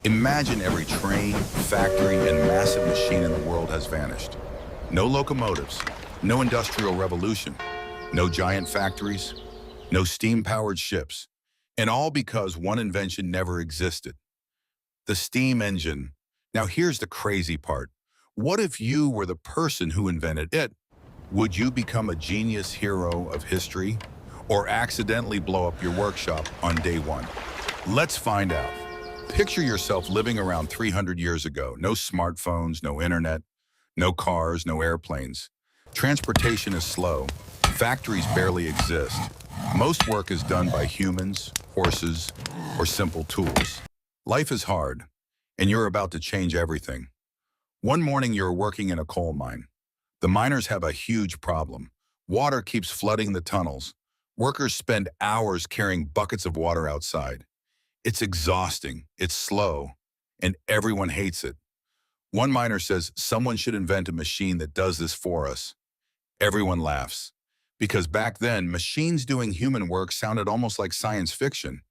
Imagine every train, factory, and massive machine in the world has vanished. No locomotives, no industrial revolution, no giant factories, no steam-powered ships, and all because one invention never existed: the steam engine. Now here's the crazy part. What if you were the person who invented it? Would you become a genius hero of history or accidentally blow up your workshop on day one? Let's find out. Picture yourself living around 300 years ago. No smartphones, no internet, no cars, no airplanes. Transportation is slow. Factories barely exist. Most work is done by humans, horses, or simple tools. Life is hard, and you're about to change everything. One morning you're working in a coal mine. The miners have a huge problem. Water keeps flooding the tunnels. Workers spend hours carrying buckets of water outside. It's exhausting, it's slow, and everyone hates it. One miner says someone should invent a machine that does this for us. Everyone laughs, because back then, machines doing human work sounded almost like science fiction.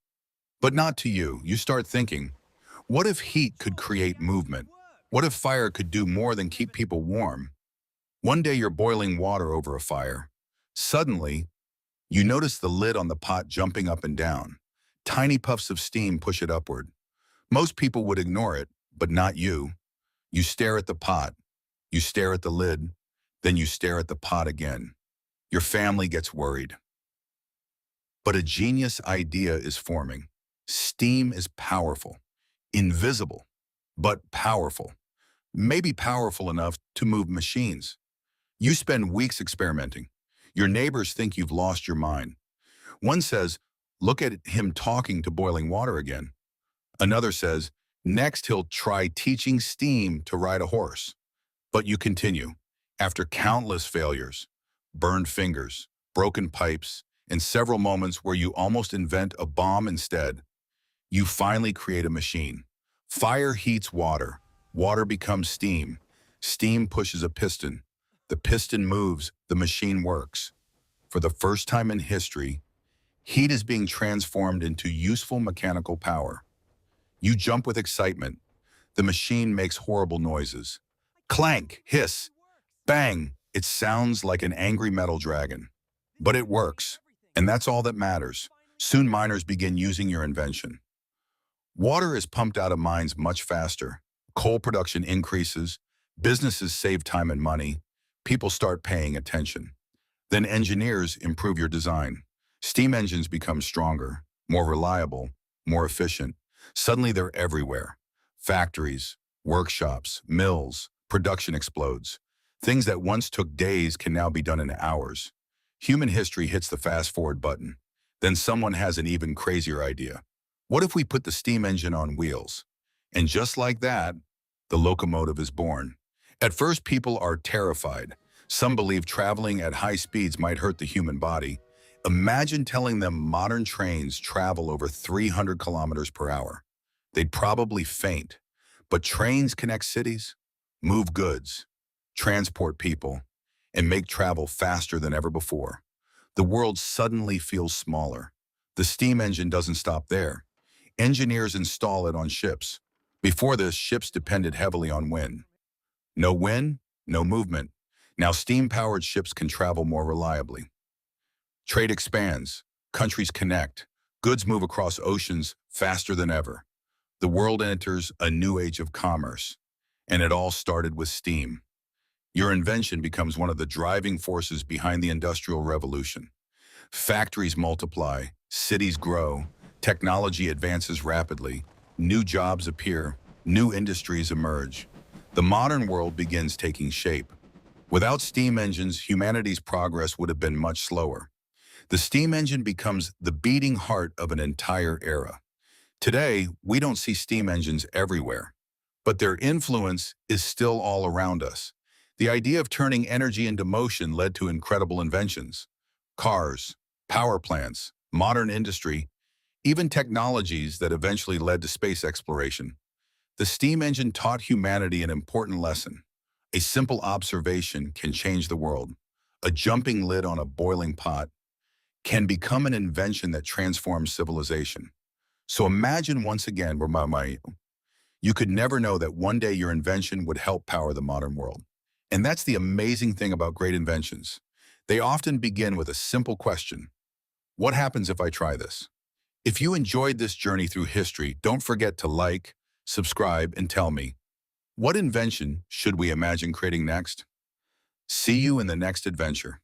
But not to you. You start thinking, what if heat could create movement? What if fire could do more than keep people warm? One day you're boiling water over a fire. Suddenly, you notice the lid on the pot jumping up and down. Tiny puffs of steam push it upward. Most people would ignore it, but not you. You stare at the pot, you stare at the lid, then you stare at the pot again. Your family gets worried. But a genius idea is forming. Steam is powerful, invisible, but powerful. Maybe powerful enough to move machines. You spend weeks experimenting. Your neighbors think you've lost your mind. One says, "Look at him talking to boiling water again." Another says, "Next he'll try teaching steam to ride a horse." But you continue. After countless failures, burned fingers, broken pipes, and several moments where you almost invent a bomb instead, you finally create a machine. Fire heats water. Water becomes steam. Steam pushes a piston. The piston moves. The machine works. For the first time in history, heat is being transformed into useful mechanical power. You jump with excitement. The machine makes horrible noises. Clank, hiss, bang. It sounds like an angry metal dragon. But it works, and that's all that matters. Soon miners begin using your invention. Water is pumped out of mines much faster. Coal production increases. Businesses save time and money. People start paying attention. Then engineers improve your design. Steam engines become stronger, more reliable, more efficient. Suddenly they're everywhere. Factories, workshops, mills, production explodes. Things that once took days can now be done in hours. Human history hits the fast-forward button. Then someone has an even crazier idea. What if we put the steam engine on wheels? And just like that, the locomotive is born. At first, people are terrified. Some believe traveling at high speeds might hurt the human body. Imagine telling them modern trains travel over 300 kilometers per hour. They'd probably faint. But trains connect cities, move goods, transport people, and make travel faster than ever before. The world suddenly feels smaller. The steam engine doesn't stop there. Engineers install it on ships. Before this, ships depended heavily on wind. No wind, no movement. Now steam-powered ships can travel more reliably. Trade expands, countries connect, goods move across oceans faster than ever. The world enters a new age of commerce, and it all started with steam. Your invention becomes one of the driving forces behind the Industrial Revolution. Factories multiply, cities grow, technology advances rapidly, new jobs appear, new industries emerge. The modern world begins taking shape. Without steam engines, humanity's progress would have been much slower. The steam engine becomes the beating heart of an entire era. Today, we don't see steam engines everywhere, but their influence is still all around us. The idea of turning energy into motion led to incredible inventions: cars, power plants, modern industry, even technologies that eventually led to space exploration. The steam engine taught humanity an important lesson. A simple observation can change the world. A jumping lid on a boiling pot can become an invention that transforms civilization. So imagine once again, You could never know that one day your invention would help power the modern world. And that's the amazing thing about great inventions. They often begin with a simple question. What happens if I try this? If you enjoyed this journey through history, don't forget to like, subscribe, and tell me, what invention should we imagine creating next? See you in the next adventure.